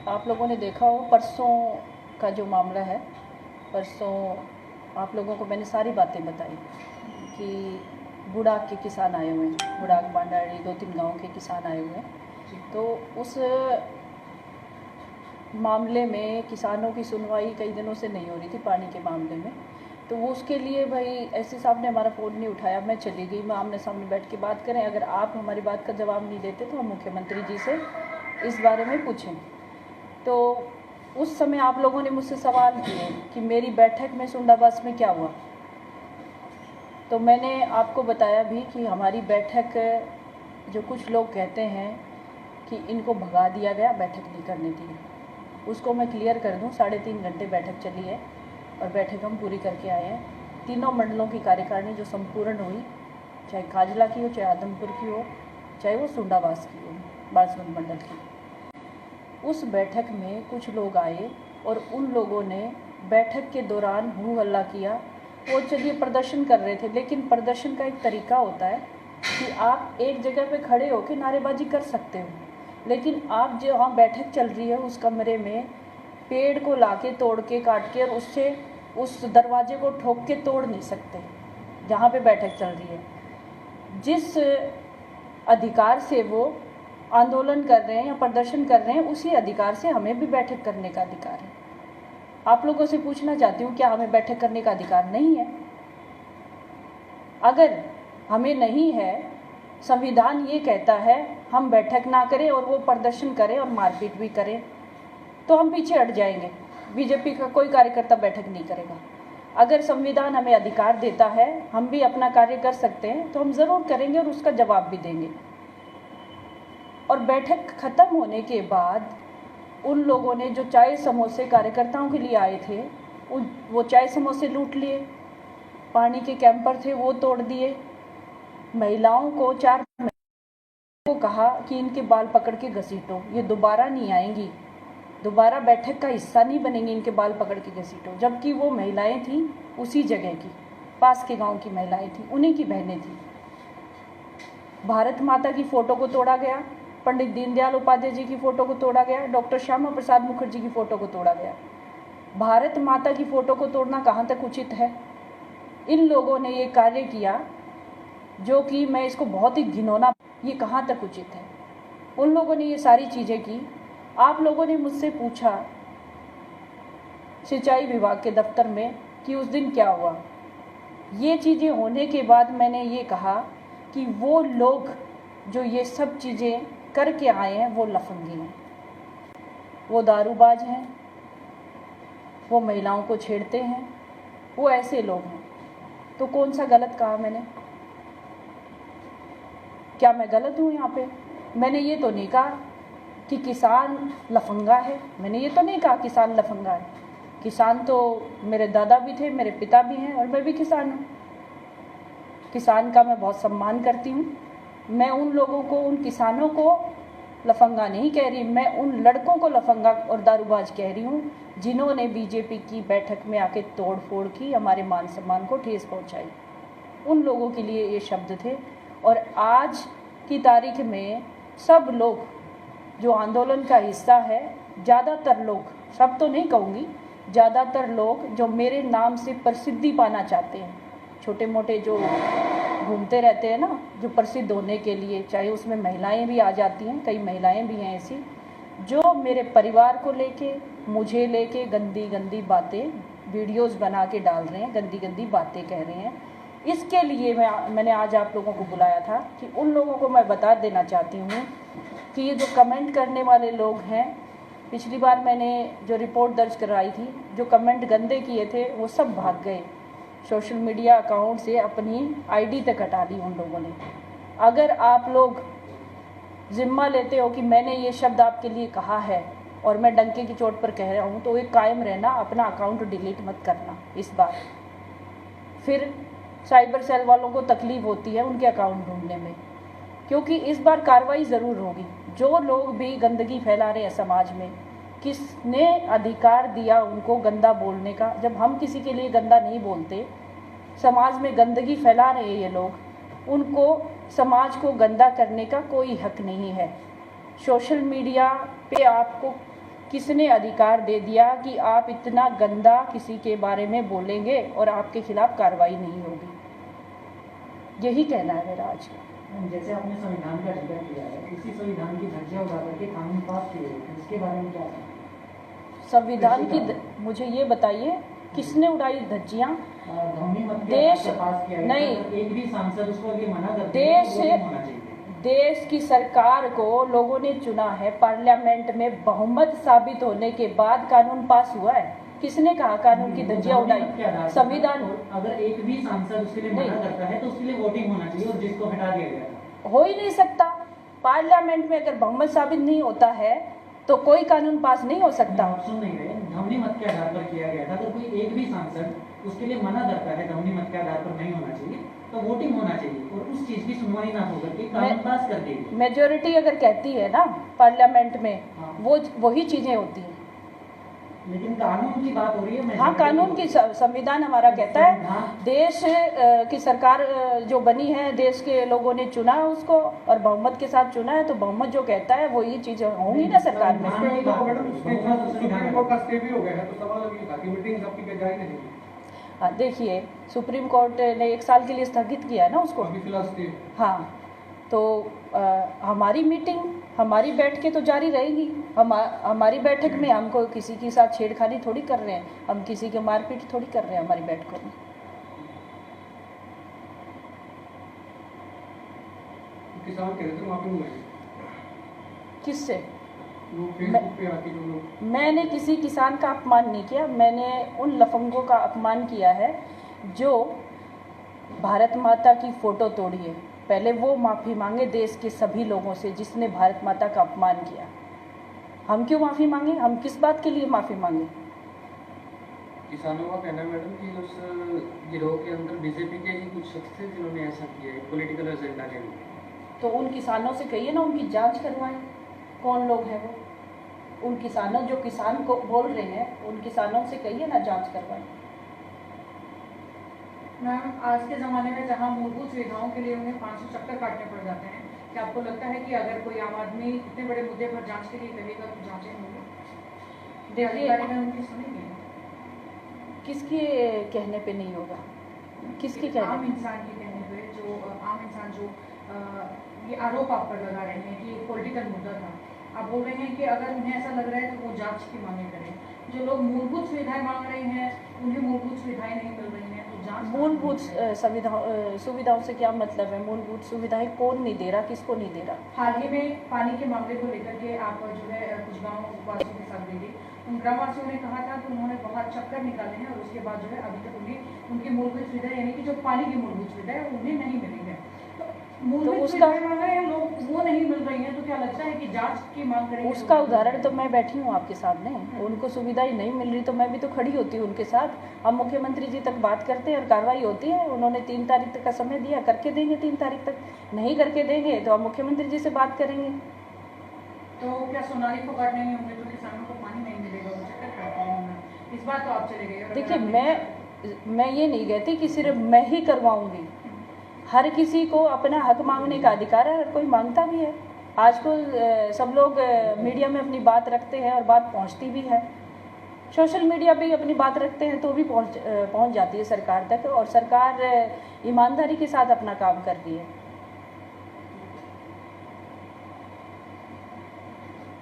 आप लोगों ने देखा हो परसों का जो मामला है, परसों आप लोगों को मैंने सारी बातें बताई कि बुढ़ाक के किसान आए हुए हैं, बुढ़ाक बांडाड़ी 2-3 गाँव के किसान आए हुए हैं। तो उस मामले में किसानों की सुनवाई कई दिनों से नहीं हो रही थी पानी के मामले में। तो वो उसके लिए भाई एससी साहब ने हमारा फ़ोन नहीं उठाया, मैं चली गई, मैं आमने सामने बैठ के बात करें, अगर आप हमारी बात का जवाब नहीं देते तो हम मुख्यमंत्री जी से इस बारे में पूछें। तो उस समय आप लोगों ने मुझसे सवाल किए कि मेरी बैठक में सुंडाबास में क्या हुआ। तो मैंने आपको बताया भी कि हमारी बैठक, जो कुछ लोग कहते हैं कि इनको भगा दिया गया, बैठक नहीं करने दी, उसको मैं क्लियर कर दूं। 3.5 घंटे बैठक चली है और बैठक हम पूरी करके आए हैं। तीनों मंडलों की कार्यकारिणी जो संपूर्ण हुई, चाहे काजला की हो, चाहे आदमपुर की हो, चाहे वो सुंडाबास की हो, बासमत मंडल की, उस बैठक में कुछ लोग आए और उन लोगों ने बैठक के दौरान हू हल्ला किया। वो चलिए प्रदर्शन कर रहे थे, लेकिन प्रदर्शन का एक तरीका होता है कि आप एक जगह पे खड़े होकर नारेबाजी कर सकते हो, लेकिन आप जो वहाँ बैठक चल रही है उस कमरे में पेड़ को लाके तोड़ के काट के और उससे उस दरवाजे को ठोक के तोड़ नहीं सकते जहाँ पे बैठक चल रही है। जिस अधिकार से वो आंदोलन कर रहे हैं या प्रदर्शन कर रहे हैं, उसी अधिकार से हमें भी बैठक करने का अधिकार है। आप लोगों से पूछना चाहती हूँ, क्या हमें बैठक करने का अधिकार नहीं है? अगर हमें नहीं है, संविधान ये कहता है हम बैठक ना करें और वो प्रदर्शन करें और मारपीट भी करें, तो हम पीछे हट जाएंगे। बीजेपी का कोई कार्यकर्ता बैठक नहीं करेगा। अगर संविधान हमें अधिकार देता है हम भी अपना कार्य कर सकते हैं, तो हम ज़रूर करेंगे और उसका जवाब भी देंगे। और बैठक ख़त्म होने के बाद उन लोगों ने जो चाय समोसे कार्यकर्ताओं के लिए आए थे, वो चाय समोसे लूट लिए, पानी के कैंपर थे वो तोड़ दिए, महिलाओं को 4 को कहा कि इनके बाल पकड़ के घसीटो, ये दोबारा नहीं आएंगी, दोबारा बैठक का हिस्सा नहीं बनेंगी, इनके बाल पकड़ के घसीटो। जबकि वो महिलाएं थी उसी जगह की, पास के गांव की महिलाएं थी, उन्हीं की बहनें थी। भारत माता की फ़ोटो को तोड़ा गया, पंडित दीनदयाल उपाध्याय जी की फ़ोटो को तोड़ा गया, डॉक्टर श्यामा प्रसाद मुखर्जी की फ़ोटो को तोड़ा गया। भारत माता की फ़ोटो को तोड़ना कहाँ तक उचित है? इन लोगों ने ये कार्य किया जो कि मैं इसको बहुत ही घिनौना, ये कहाँ तक उचित है? उन लोगों ने ये सारी चीज़ें की। आप लोगों ने मुझसे पूछा सिंचाई विभाग के दफ्तर में कि उस दिन क्या हुआ। ये चीज़ें होने के बाद मैंने ये कहा कि वो लोग जो ये सब चीज़ें करके आए हैं वो लफंगे हैं, वो दारूबाज हैं, वो महिलाओं को छेड़ते हैं, वो ऐसे लोग हैं। तो कौन सा गलत कहा मैंने? क्या मैं गलत हूँ यहाँ पे? मैंने ये तो नहीं कहा कि किसान लफंगा है, मैंने ये तो नहीं कहा किसान लफंगा है। किसान तो मेरे दादा भी थे, मेरे पिता भी हैं और मैं भी किसान हूँ। किसान का मैं बहुत सम्मान करती हूँ। मैं उन लोगों को, उन किसानों को लफंगा नहीं कह रही, मैं उन लड़कों को लफंगा और दारूबाज कह रही हूँ जिन्होंने बीजेपी की बैठक में आके तोड़ फोड़ की, हमारे मान सम्मान को ठेस पहुँचाई। उन लोगों के लिए ये शब्द थे। और आज की तारीख में सब लोग जो आंदोलन का हिस्सा है, ज़्यादातर लोग, सब तो नहीं कहूँगी, ज़्यादातर लोग जो मेरे नाम से प्रसिद्धि पाना चाहते हैं, छोटे मोटे जो घूमते रहते हैं ना, जो प्रसिद्ध होने के लिए, चाहे उसमें महिलाएं भी आ जाती हैं, कई महिलाएं भी हैं ऐसी जो मेरे परिवार को लेके, मुझे लेके गंदी गंदी बातें वीडियोस बना के डाल रहे हैं, गंदी गंदी बातें कह रहे हैं। इसके लिए मैंने आज आप लोगों को बुलाया था कि उन लोगों को मैं बता देना चाहती हूँ कि ये जो कमेंट करने वाले लोग हैं, पिछली बार मैंने जो रिपोर्ट दर्ज करवाई थी, जो कमेंट गंदे किए थे वो सब भाग गए, सोशल मीडिया अकाउंट से अपनी आईडी तक हटा दी उन लोगों ने। अगर आप लोग जिम्मा लेते हो कि मैंने ये शब्द आपके लिए कहा है और मैं डंके की चोट पर कह रहा हूँ, तो ये कायम रहना, अपना अकाउंट डिलीट मत करना इस बार। फिर साइबर सेल वालों को तकलीफ़ होती है उनके अकाउंट ढूंढने में, क्योंकि इस बार कार्रवाई ज़रूर होगी। जो लोग भी गंदगी फैला रहे हैं समाज में, किसने अधिकार दिया उनको गंदा बोलने का? जब हम किसी के लिए गंदा नहीं बोलते, समाज में गंदगी फैला रहे हैं ये लोग, उनको समाज को गंदा करने का कोई हक नहीं है। सोशल मीडिया पे आपको किसने अधिकार दे दिया कि आप इतना गंदा किसी के बारे में बोलेंगे और आपके खिलाफ कार्रवाई नहीं होगी? यही कहना है मेरा आज का। जैसे आपने संविधान का जिक्र किया है, इसी संविधान की धज्जियां उड़ा करके कानून पास किए गए, इसके बारे में क्या है? संविधान की मुझे ये बताइए किसने उड़ाई धज्जियां? देश पास किया नहीं, एक भी सांसद उसको ये मना करते देश हैं, वो होना चाहिए। देश की सरकार को लोगों ने चुना है, पार्लियामेंट में बहुमत साबित होने के बाद कानून पास हुआ है। किसने कहा कानून की धज्जियां उड़ाई? संविधान। अगर एक भी सांसद उसके लिए मना करता है तो उसके लिए वोटिंग होना चाहिए, और जिसको हटा दिया गया हो ही नहीं सकता। पार्लियामेंट में अगर बहुमत साबित नहीं होता है तो कोई कानून पास नहीं हो सकता। सुन नहीं रहे, ध्वनि मत के आधार पर किया गया था। तो कोई एक भी सांसद उसके लिए मना करता है ध्वनि मत के आधार पर नहीं होना चाहिए, तो वोटिंग होना चाहिए और उस चीज की सुनवाई ना होकर के कानून पास कर देगी। मेजोरिटी अगर कहती है ना पार्लियामेंट में, वो वही चीजें होती हैं। लेकिन कानून की बात हो रही है। हाँ, कानून की संविधान हमारा कहता है देश की सरकार जो बनी है, देश के लोगों ने चुना है उसको और बहुमत के साथ चुना है, तो बहुमत जो कहता है वो ये चीजें होंगी ना सरकार में। हाँ, देखिए सुप्रीम कोर्ट ने 1 साल के लिए स्थगित किया है ना उसको। हाँ, तो हमारी मीटिंग, हमारी बैठकें तो जारी रहेगी। हमारी बैठक में हमको किसी के साथ छेड़खानी थोड़ी कर रहे हैं, हम किसी के मारपीट थोड़ी कर रहे हैं हमारी बैठकों में। किसान कह रहे थे माफी मांगी किससे? फेसबुक पे आके जो लोग। मैंने किसी किसान का अपमान नहीं किया, मैंने उन लफंगों का अपमान किया है जो भारत माता की फोटो तोड़ी है। पहले वो माफ़ी मांगे देश के सभी लोगों से जिसने भारत माता का अपमान किया। हम क्यों माफ़ी मांगे? हम किस बात के लिए माफ़ी मांगे? किसानों का कहना है मैडम कि उस गिरोह के अंदर बीजेपी के ही कुछ शख्स थे जिन्होंने ऐसा किया है पॉलिटिकल एजेंडा के लिए। तो उन किसानों से कहिए ना, उनकी जांच करवाएं, कौन लोग हैं वो। उन किसानों जो किसान को बोल रहे हैं, उन किसानों से कहिए ना जांच करवाएं। मैम, आज के ज़माने में जहाँ मूलभूत सुविधाओं के लिए उन्हें 500 चक्कर काटने पड़ जाते हैं, क्या आपको लगता है कि अगर कोई आम आदमी इतने बड़े मुद्दे पर जांच के लिए कहेगा तो जांचें होंगी? देखिए, उनकी सुनेंगे किसके कहने पे नहीं होगा? किसके कहने? आम इंसान के कहने पे, जो आम इंसान जो ये आरोप आप पर लगा रहे हैं कि पॉलिटिकल मुद्दा था, आप बोल रहे हैं कि अगर उन्हें ऐसा लग रहा है तो वो जांच की मांगे करें। जो लोग मूलभूत सुविधाएं मांग रहे हैं उन्हें मूलभूत सुविधाएं नहीं मिल रही हैं, तो जांच। मूलभूत सुविधाओं से क्या मतलब है? मूलभूत सुविधाएं कौन नहीं दे रहा, किसको नहीं दे रहा? हाल ही में पानी के मामले को लेकर के आप जो है कुछ गाँव वासियों के साथ मिली, उन ग्रामवासियों ने कहा था कि उन्होंने बहुत चक्कर निकाले हैं और उसके बाद जो है अभी तक उन्हें उनकी मूलभूत सुविधा यानी कि जो पानी की मूलभूत सुविधा है उन्हें नहीं मिली है। मूलभूत सुविधाएं मांग रहे हैं लोग, वो नहीं मिल रही हैं, तो क्या लगता है कि जांच की मांग करेंगे? उसका उदाहरण तो मैं बैठी हूँ आपके सामने। उनको सुविधाएं नहीं मिल रही तो मैं भी तो खड़ी होती हूँ उनके साथ। हम मुख्यमंत्री जी तक बात करते हैं और कार्रवाई होती है। उन्होंने 3 तारीख तक का समय दिया, करके देंगे 3 तारीख तक। नहीं करके देंगे तो हम मुख्यमंत्री जी से बात करेंगे। तो क्या सोनाली को काट नहीं होंगे तो किसानों को पानी नहीं मिलेगा, वो चक्कर काटते रहेंगे, इस बात तो आप चले गए। देखिए, मैं ये नहीं कहती कि सिर्फ मैं ही करवाऊंगी। हर किसी को अपना हक मांगने का अधिकार है, हर कोई मांगता भी है। आजकल सब लोग मीडिया में अपनी बात रखते हैं और बात पहुंचती भी है। सोशल मीडिया पे अपनी बात रखते हैं तो भी पहुंच जाती है सरकार तक, और सरकार ईमानदारी के साथ अपना काम कर रही है।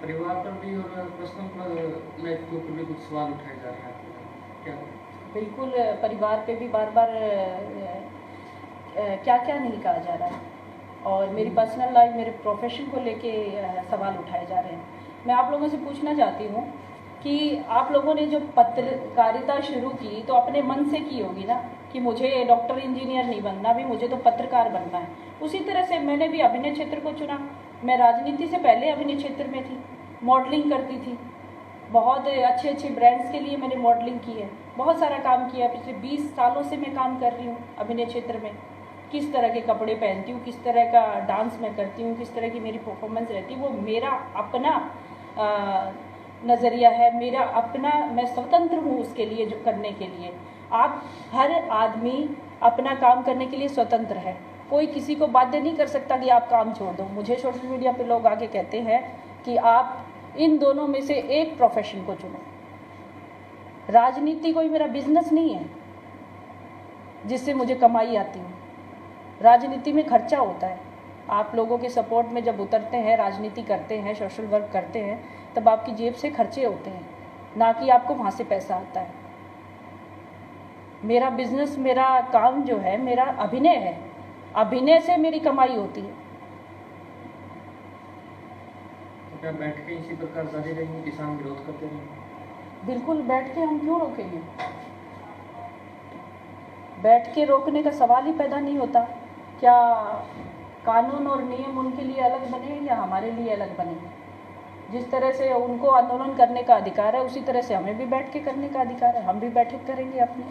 परिवार पर भी और पर्सनल लाइफ के ऊपर भी कुछ सवाल उठाए जा रहे हैं, क्या? बिल्कुल, परिवार पे भी बार बार क्या क्या नहीं कहा जा रहा है, और मेरी पर्सनल लाइफ, मेरे प्रोफेशन को लेके सवाल उठाए जा रहे हैं। मैं आप लोगों से पूछना चाहती हूँ कि आप लोगों ने जो पत्रकारिता शुरू की तो अपने मन से की होगी ना, कि मुझे डॉक्टर इंजीनियर नहीं बनना, भी मुझे तो पत्रकार बनना है। उसी तरह से मैंने भी अभिनय क्षेत्र को चुना। मैं राजनीति से पहले अभिनय क्षेत्र में थी, मॉडलिंग करती थी, बहुत अच्छे अच्छे ब्रांड्स के लिए मैंने मॉडलिंग की है, बहुत सारा काम किया। पिछले 20 सालों से मैं काम कर रही हूँ अभिनय क्षेत्र में। किस तरह के कपड़े पहनती हूँ, किस तरह का डांस मैं करती हूँ, किस तरह की मेरी परफॉर्मेंस रहती है, वो मेरा अपना नज़रिया है, मेरा अपना, मैं स्वतंत्र हूँ उसके लिए, जो करने के लिए। आप हर आदमी अपना काम करने के लिए स्वतंत्र है, कोई किसी को बाध्य नहीं कर सकता कि आप काम छोड़ दो। मुझे सोशल मीडिया पे लोग आके कहते हैं कि आप इन दोनों में से एक प्रोफेशन को चुनो। राजनीति कोई मेरा बिजनेस नहीं है जिससे मुझे कमाई आती हो। राजनीति में खर्चा होता है। आप लोगों के सपोर्ट में जब उतरते हैं, राजनीति करते हैं, सोशल वर्क करते हैं, तब आपकी जेब से खर्चे होते हैं, ना कि आपको वहाँ से पैसा आता है। मेरा बिजनेस, मेरा काम जो है, मेरा अभिनय है। अभिनय से मेरी कमाई होती है। तो क्या बैठ के इसी प्रकार जारी रहेंगे, किसान विरोध करते रहेंगे? बिल्कुल, बैठ के हम क्यों रोकेंगे? बैठ के रोकने का सवाल ही पैदा नहीं होता। क्या कानून और नियम उनके लिए अलग बने या हमारे लिए अलग बने? जिस तरह से उनको आंदोलन करने का अधिकार है, उसी तरह से हमें भी बैठ के करने का अधिकार है। हम भी बैठक करेंगे अपनी।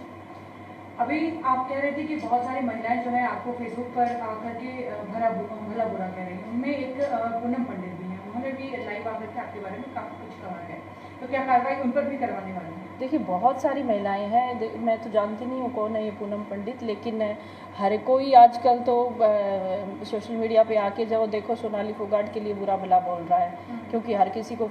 अभी आप कह रहे थे कि बहुत सारी महिलाएं जो है आपको फेसबुक पर आकर के भला बुरा कह रही हैं। उनमें एक पूनम पंडित भी हैं, उन्होंने भी लाइव आकर के आपके बारे में काफ़ी कुछ कहा है, तो क्या कार्रवाई उन पर भी करवाने वाली है? देखिए, बहुत सारी महिलाएं हैं। मैं तो जानती नहीं हूँ कौन है ये पूनम पंडित, लेकिन हर कोई आजकल तो सोशल मीडिया पे आके जब देखो सोनाली फोगाट के लिए बुरा भला बोल रहा है, क्योंकि हर किसी को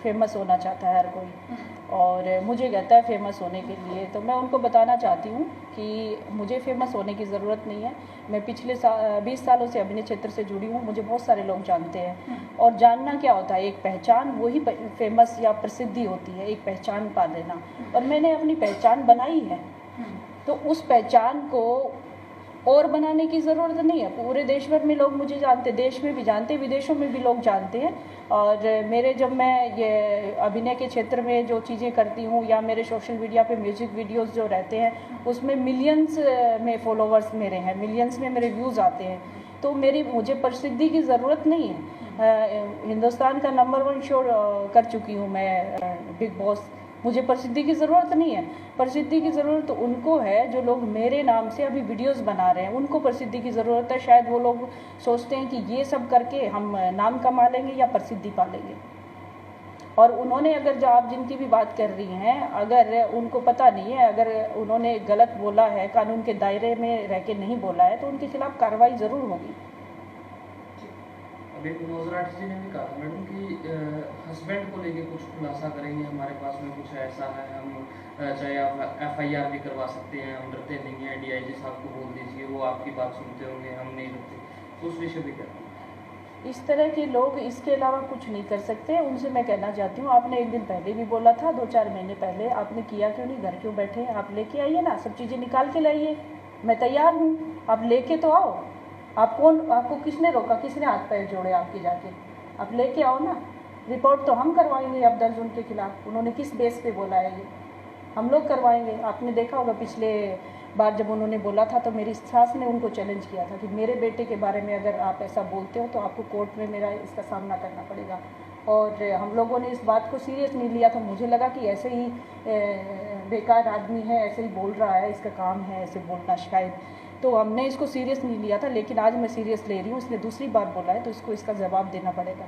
फेमस होना चाहता है हर कोई, और मुझे कहता है फेमस होने के लिए। तो मैं उनको बताना चाहती हूँ कि मुझे फेमस होने की ज़रूरत नहीं है। मैं पिछले 20 सालों से अभिनय क्षेत्र से जुड़ी हूँ, मुझे बहुत सारे लोग जानते हैं। और जानना क्या होता है, एक पहचान, वही फेमस या प्रसिद्धि होती है, एक पहचान पा लेना। और मैंने अपनी पहचान बनाई है, तो उस पहचान को और बनाने की ज़रूरत नहीं है। पूरे देश भर में लोग मुझे जानते, देश में भी जानते, विदेशों में भी लोग जानते हैं। और मेरे, जब मैं ये अभिनय के क्षेत्र में जो चीज़ें करती हूँ, या मेरे सोशल मीडिया पे म्यूज़िक वीडियोस जो रहते हैं, उसमें मिलियंस में फॉलोवर्स मेरे हैं, मिलियंस में मेरे व्यूज़ आते हैं। तो मुझे प्रसिद्धि की ज़रूरत नहीं है। हिंदुस्तान का नंबर 1 शो कर चुकी हूँ मैं, बिग बॉस। मुझे प्रसिद्धि की ज़रूरत नहीं है। प्रसिद्धि की ज़रूरत उनको है जो लोग मेरे नाम से अभी वीडियोस बना रहे हैं, उनको प्रसिद्धि की ज़रूरत है। शायद वो लोग सोचते हैं कि ये सब करके हम नाम कमा लेंगे या प्रसिद्धि पा लेंगे। और उन्होंने, अगर जो आप जिनकी भी बात कर रही हैं, अगर उनको पता नहीं है, अगर उन्होंने गलत बोला है, कानून के दायरे में रह के नहीं बोला है, तो उनके खिलाफ कार्रवाई ज़रूर होगी। अभी मनोज राठी जी ने भी कहा मैडम कि हस्बैंड को लेके कुछ खुलासा करेंगे, हमारे पास में कुछ ऐसा है, हम चाहे आप FIR भी करवा सकते हैं, हम डरते नहीं हैं, DIG साहब को बोल दीजिए, वो आपकी बात सुनते होंगे, हम नहीं डरते। उस विषय पे क्या? इस तरह के लोग इसके अलावा कुछ नहीं कर सकते। उनसे मैं कहना चाहती हूँ, आपने एक दिन पहले भी बोला था, 2-4 महीने पहले, आपने किया क्यों नहीं? घर क्यों बैठे? आप लेके आइए ना, सब चीज़ें निकाल के लाइए। मैं तैयार हूँ, आप लेके तो आओ। आपको किसने रोका? किसने हाथ पैर जोड़े आपके जाके? आप लेके आओ ना। रिपोर्ट तो हम करवाएंगे अब दर्ज उनके खिलाफ। उन्होंने किस बेस पे बोला है ये? हम लोग करवाएंगे। आपने देखा होगा पिछले बार जब उन्होंने बोला था, तो मेरी सास ने उनको चैलेंज किया था कि मेरे बेटे के बारे में अगर आप ऐसा बोलते हो तो आपको कोर्ट में मेरा इसका सामना करना पड़ेगा। और हम लोगों ने इस बात को सीरियस नहीं लिया था। मुझे लगा कि ऐसे ही बेकार आदमी है, ऐसे ही बोल रहा है, इसका काम है ऐसे बोलना शायद, तो हमने इसको सीरियस नहीं लिया था। लेकिन आज मैं सीरियस ले रही हूँ। इसने दूसरी बार बोला है तो इसको इसका जवाब देना पड़ेगा।